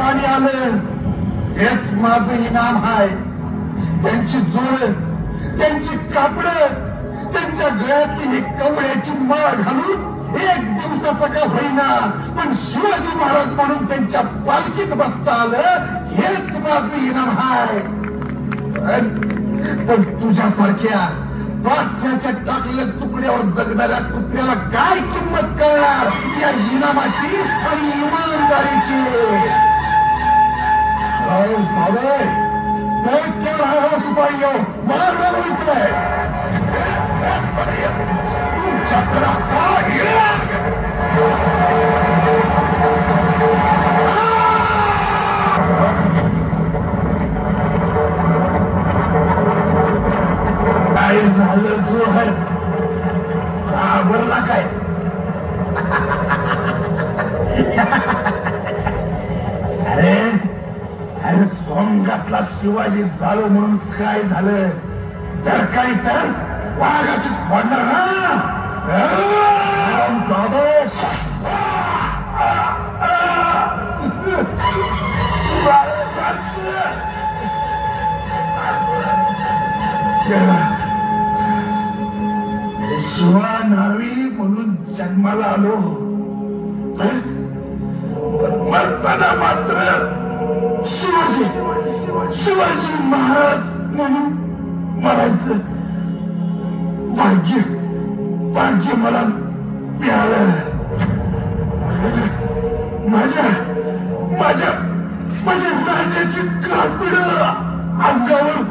पाणी आलं हेच माझं इनाम आहे. त्यांची जोड, त्यांची कापड, त्यांच्या गळ्यातली ही कवड्याची माळ घालून एक दिवसाचा का होईना पण शिवाजी महाराज म्हणून त्यांच्या पालखीत बसता आलं हेच माझं इनाम आहे. पण तुझ्यासारख्या बादशाच्या टाकलेल्या तुकड्यावर जगणाऱ्या कुत्र्याला काय किंमत करणार या इनामाची आणि इमानदारीची. साहेब क्या रहा हो सिपाहियों, मारना नहीं से चक्रा का काय झालं जोहर, घाबरला काय? अरे अरे सोंगातला शिवाजी झालो म्हणून काय झालं तर काही तर वाघाचीच फोडणार ना. शिवा नावी म्हणून जन्माला आलो तर मरताना मात्र शिवाजी शिवाजी महाराज म्हणून मरायचं भाग्य भाग्य मला मिळालं. माझ्या माझ्या माझ्या राजाची कापड अंगावर